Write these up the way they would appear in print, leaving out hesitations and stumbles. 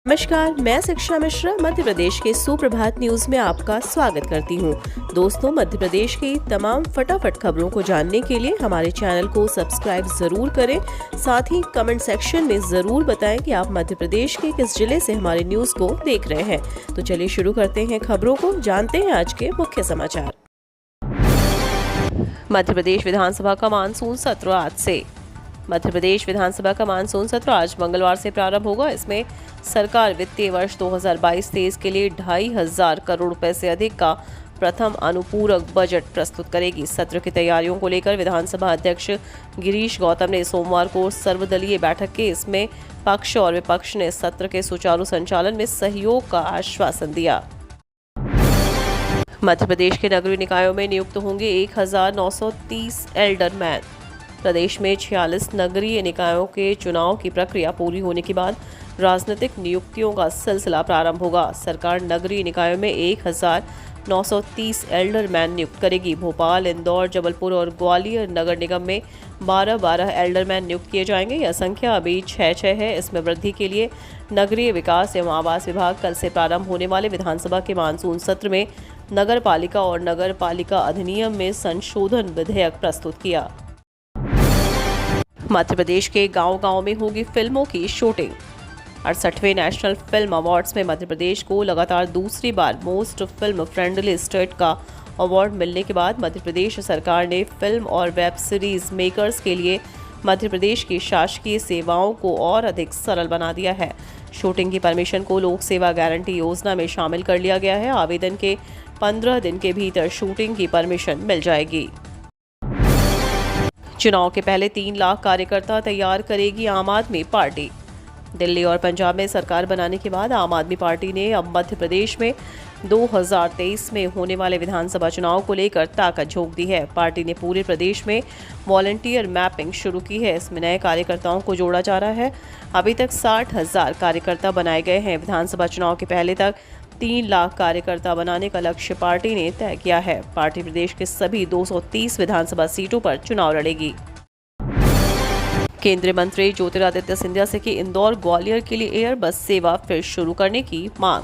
नमस्कार, मैं शिक्षा मिश्रा मध्य प्रदेश के सुप्रभात न्यूज में आपका स्वागत करती हूँ। दोस्तों, मध्य प्रदेश की तमाम फटाफट खबरों को जानने के लिए हमारे चैनल को सब्सक्राइब जरूर करें। साथ ही कमेंट सेक्शन में जरूर बताएं कि आप मध्य प्रदेश के किस जिले से हमारे न्यूज को देख रहे हैं। तो चलिए शुरू करते हैं खबरों को, जानते हैं आज के मुख्य समाचार। मध्य प्रदेश विधानसभा का मानसून सत्र आज से। मध्य प्रदेश विधानसभा का मानसून सत्र आज मंगलवार से प्रारंभ होगा। इसमें सरकार वित्तीय वर्ष 2022-23 के लिए 2,500 करोड़ रुपए से अधिक का प्रथम अनुपूरक बजट प्रस्तुत करेगी। सत्र की तैयारियों को लेकर विधानसभा अध्यक्ष गिरीश गौतम ने सोमवार को सर्वदलीय बैठक की। इसमें पक्ष और विपक्ष ने सत्र के सुचारू संचालन में सहयोग का आश्वासन दिया। मध्य प्रदेश के नगरीय निकायों में नियुक्त होंगे 1,930 एल्डरमैन। प्रदेश में 46 नगरीय निकायों के चुनाव की प्रक्रिया पूरी होने के बाद राजनीतिक नियुक्तियों का सिलसिला प्रारंभ होगा। सरकार नगरीय निकायों में 1,930 एल्डरमैन नियुक्त करेगी। भोपाल, इंदौर, जबलपुर और ग्वालियर नगर निगम में 12-12 एल्डरमैन नियुक्त किए जाएंगे। यह संख्या अभी 6 है। इसमें वृद्धि के लिए नगरीय विकास एवं आवास विभाग कल से प्रारंभ होने वाले विधानसभा के मानसून सत्र में नगर पालिका और नगर पालिका अधिनियम में संशोधन विधेयक प्रस्तुत किया। मध्य प्रदेश के गांव-गांव में होगी फिल्मों की शूटिंग। 68वें नेशनल फिल्म अवार्ड्स में मध्य प्रदेश को लगातार दूसरी बार मोस्ट फिल्म फ्रेंडली स्टेट का अवार्ड मिलने के बाद मध्य प्रदेश सरकार ने फिल्म और वेब सीरीज मेकर्स के लिए मध्य प्रदेश की शासकीय सेवाओं को और अधिक सरल बना दिया है। शूटिंग की परमिशन को लोक सेवा गारंटी योजना में शामिल कर लिया गया है। आवेदन के 15 दिन के भीतर शूटिंग की परमिशन मिल जाएगी। चुनाव के पहले 3 लाख कार्यकर्ता तैयार करेगी आम आदमी पार्टी। दिल्ली और पंजाब में सरकार बनाने के बाद आम आदमी पार्टी ने अब मध्य प्रदेश में 2023 में होने वाले विधानसभा चुनाव को लेकर ताकत झोंक दी है। पार्टी ने पूरे प्रदेश में वॉलंटियर मैपिंग शुरू की है। इसमें नए कार्यकर्ताओं को जोड़ा जा रहा है। अभी तक 60,000 कार्यकर्ता बनाए गए हैं। विधानसभा चुनाव के पहले तक 3 लाख कार्यकर्ता बनाने का लक्ष्य पार्टी ने तय किया है। पार्टी प्रदेश के सभी 230 विधानसभा सीटों पर चुनाव लड़ेगी। केंद्रीय मंत्री ज्योतिरादित्य सिंधिया से की इंदौर ग्वालियर के लिए एयर बस सेवा फिर शुरू करने की मांग।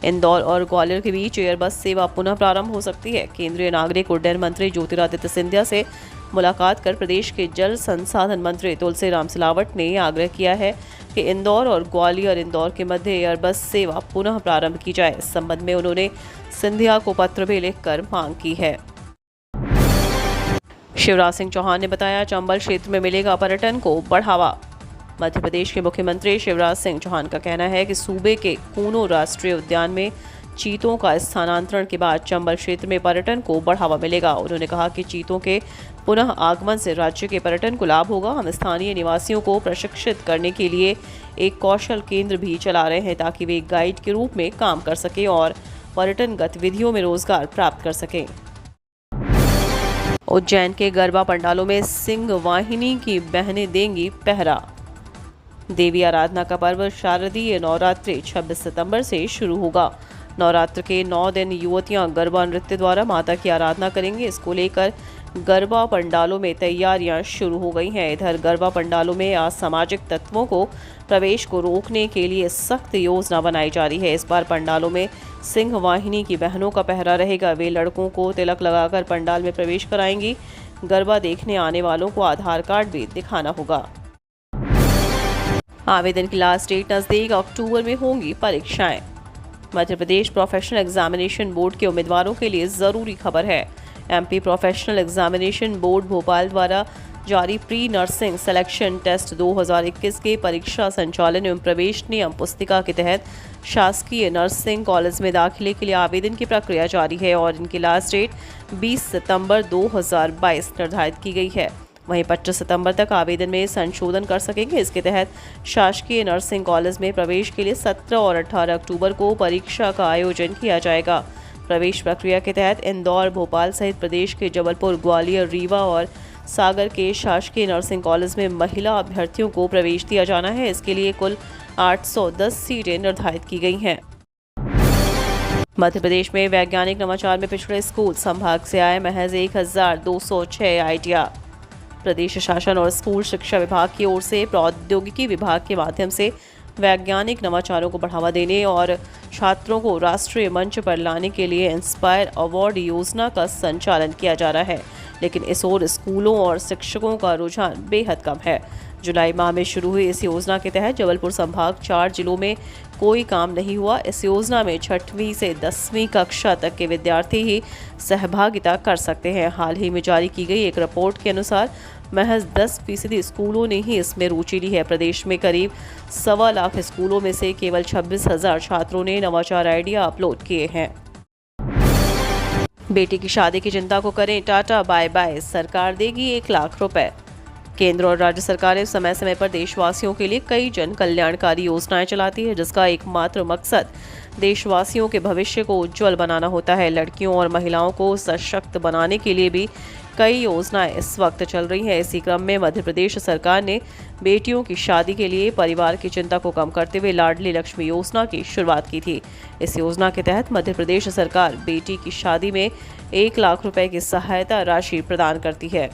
इंदौर और ग्वालियर के बीच एयर बस सेवा पुनः प्रारंभ हो सकती है। केंद्रीय नागरिक उड्डयन मंत्री ज्योतिरादित्य सिंधिया से मुलाकात कर प्रदेश के जल संसाधन मंत्री तुलसीराम सिलावट ने आग्रह किया है कि इंदौर और ग्वालियर इंदौर के मध्य एयर बस सेवा पुनः प्रारंभ की जाए। इस संबंध में उन्होंने सिंधिया को पत्र भी लिखकर मांग की है। शिवराज सिंह चौहान ने बताया, चंबल क्षेत्र में मिलेगा पर्यटन को बढ़ावा। मध्य प्रदेश के मुख्यमंत्री शिवराज सिंह चौहान का कहना है कि सूबे के कूनो राष्ट्रीय उद्यान में चीतों का स्थानांतरण के बाद चंबल क्षेत्र में पर्यटन को बढ़ावा मिलेगा। उन्होंने कहा कि चीतों के पुनः आगमन से राज्य के पर्यटन को लाभ होगा। हम स्थानीय निवासियों को प्रशिक्षित करने के लिए एक कौशल केंद्र भी चला रहे हैं ताकि वे गाइड के रूप में काम कर सकें और पर्यटन गतिविधियों में रोजगार प्राप्त कर सकें। उज्जैन के गरबा पंडालों में सिंह वाहिनी की बहनें देंगी पहरा। देवी आराधना का पर्व शारदीय नवरात्रि 26 सितंबर से शुरू होगा। नवरात्र के 9 दिन युवतियां गरबा नृत्य द्वारा माता की आराधना करेंगी। इसको लेकर गरबा पंडालों में तैयारियां शुरू हो गई हैं। इधर गरबा पंडालों में असामाजिक तत्वों को प्रवेश को रोकने के लिए सख्त योजना बनाई जा रही है। इस बार पंडालों में सिंह वाहिनी की बहनों का पहरा रहेगा। वे लड़कों को तिलक लगाकर पंडाल में प्रवेश कराएंगी। गरबा देखने आने वालों को आधार कार्ड भी दिखाना होगा। आवेदन की लास्ट डेट नजदीक, अक्टूबर में होंगी परीक्षाएं। Madhya Pradesh professional examination board के उम्मीदवारों के लिए जरूरी खबर है। MP professional examination board Bhopal द्वारा जारी प्री नर्सिंग सिलेक्शन टेस्ट 2021 के परीक्षा संचालन एवं प्रवेश नियम पुस्तिका के तहत शासकीय नर्सिंग कॉलेज में दाखिले के लिए आवेदन की प्रक्रिया जारी है और इनकी लास्ट डेट 20 सितंबर 2022 निर्धारित की गई है। वहीं 25 सितंबर तक आवेदन में संशोधन कर सकेंगे। इसके तहत शासकीय नर्सिंग कॉलेज में प्रवेश के लिए 17 और 18 अक्टूबर को परीक्षा का आयोजन किया जाएगा। प्रवेश प्रक्रिया के तहत इंदौर, भोपाल सहित प्रदेश के जबलपुर, ग्वालियर, रीवा और सागर के शासकीय नर्सिंग कॉलेज में महिला अभ्यर्थियों को प्रवेश दिया जाना है। इसके लिए कुल 810 सीटें निर्धारित की गई हैं। मध्य प्रदेश में वैज्ञानिक नवाचार में पिछड़े स्कूल, संभाग से आए महज 1,206 आईटीआई। प्रदेश शासन और स्कूल शिक्षा विभाग की ओर से प्रौद्योगिकी विभाग के माध्यम से वैज्ञानिक नवाचारों को बढ़ावा देने और छात्रों को राष्ट्रीय मंच पर लाने के लिए इंस्पायर अवार्ड योजना का संचालन किया जा रहा है, लेकिन इस ओर स्कूलों और शिक्षकों का रुझान बेहद कम है। जुलाई माह में शुरू हुई इस योजना के तहत जबलपुर संभाग 4 जिलों में कोई काम नहीं हुआ। इस योजना में 6वीं से 10वीं कक्षा तक के विद्यार्थी ही सहभागिता कर सकते हैं। हाल ही में जारी की गई एक रिपोर्ट के अनुसार महज 10% स्कूलों ने ही इसमें रुचि ली है। प्रदेश में करीब 1.25 लाख स्कूलों में से केवल 26,000 छात्रों ने नवाचार आइडिया अपलोड किए हैं। बेटी की शादी की चिंता को करें टाटा बाय बाय, सरकार देगी 1 लाख रुपए। केंद्र और राज्य सरकारें समय समय पर देशवासियों के लिए कई जन कल्याणकारी योजनाएं चलाती है, जिसका एकमात्र मकसद देशवासियों के भविष्य को उज्जवल बनाना होता है। लड़कियों और महिलाओं को सशक्त बनाने के लिए भी कई योजनाएं इस वक्त चल रही हैं। इसी क्रम में मध्य प्रदेश सरकार ने बेटियों की शादी के लिए परिवार की चिंता को कम करते हुए लाडली लक्ष्मी योजना की शुरुआत की थी। इस योजना के तहत मध्य प्रदेश सरकार बेटी की शादी में 1 लाख रुपए की सहायता राशि प्रदान करती है।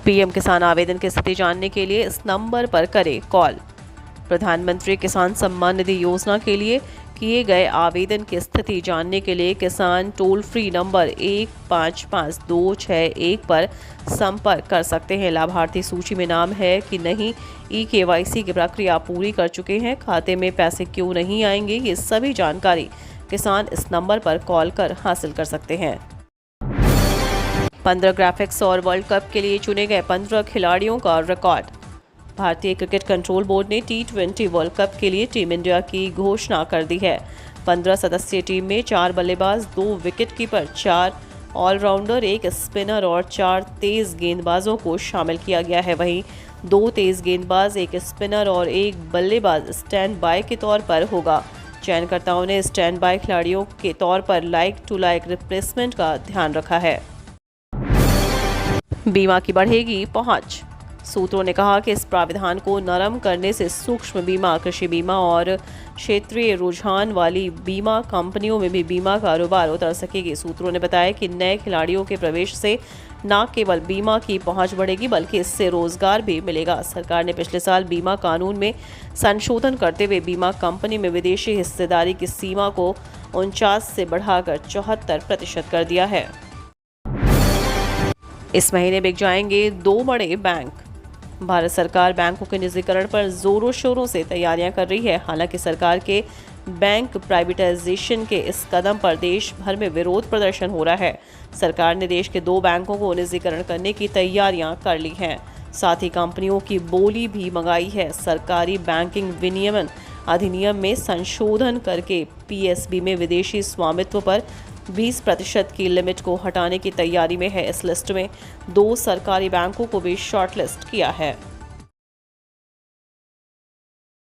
पीएम किसान आवेदन की स्थिति जानने के लिए इस नंबर पर करें कॉल। प्रधानमंत्री किसान सम्मान निधि योजना के लिए किए गए आवेदन की स्थिति जानने के लिए किसान टोल फ्री नंबर 155261 पर संपर्क कर सकते हैं। लाभार्थी सूची में नाम है कि नहीं, KYC की प्रक्रिया पूरी कर चुके हैं, खाते में पैसे क्यों नहीं आएंगे, ये सभी जानकारी किसान इस नंबर पर कॉल कर हासिल कर सकते हैं। 15 ग्राफिक्स और वर्ल्ड कप के लिए चुने गए 15 खिलाड़ियों का रिकॉर्ड। भारतीय क्रिकेट कंट्रोल बोर्ड ने T20 वर्ल्ड कप के लिए टीम इंडिया की घोषणा कर दी है। 15 सदस्यीय टीम में 4 बल्लेबाज, 2 विकेटकीपर, 4 ऑलराउंडर, 1 स्पिनर और 4 तेज गेंदबाजों को शामिल किया गया है। वहीं 2 तेज गेंदबाज, 1 स्पिनर और 1 बल्लेबाज स्टैंड बाय के तौर पर होगा। चयनकर्ताओं ने स्टैंड बाय खिलाड़ियों के तौर पर लाइक टू लाइक रिप्लेसमेंट का ध्यान रखा है। बीमा की बढ़ेगी पहुंच। सूत्रों ने कहा कि इस प्राविधान को नरम करने से सूक्ष्म बीमा, कृषि बीमा और क्षेत्रीय रुझान वाली बीमा कंपनियों में भी बीमा कारोबार उतर सकेगी। सूत्रों ने बताया कि नए खिलाड़ियों के प्रवेश से न केवल बीमा की पहुंच बढ़ेगी बल्कि इससे रोजगार भी मिलेगा। सरकार ने पिछले साल बीमा कानून में संशोधन करते हुए बीमा कंपनी में विदेशी हिस्सेदारी की सीमा को 49 से बढ़ाकर 74% कर दिया है। इस महीने बिक जाएंगे 2 बड़े बैंक। भारत सरकार बैंकों के निजीकरण पर जोरों शोरों से तैयारियां कर रही है। हालांकि सरकार के बैंक प्राइवेटाइजेशन के इस कदम पर देश भर में विरोध प्रदर्शन हो रहा है। सरकार ने देश के 2 बैंकों को निजीकरण करने की तैयारियां कर ली हैं। साथ ही कंपनियों की बोली भी मंगाई है। सरकारी बैंकिंग विनियमन अधिनियम में संशोधन करके PSB में विदेशी स्वामित्व पर 20% की लिमिट को हटाने की तैयारी में है। इस लिस्ट में 2 सरकारी बैंकों को भी शॉर्टलिस्ट किया है।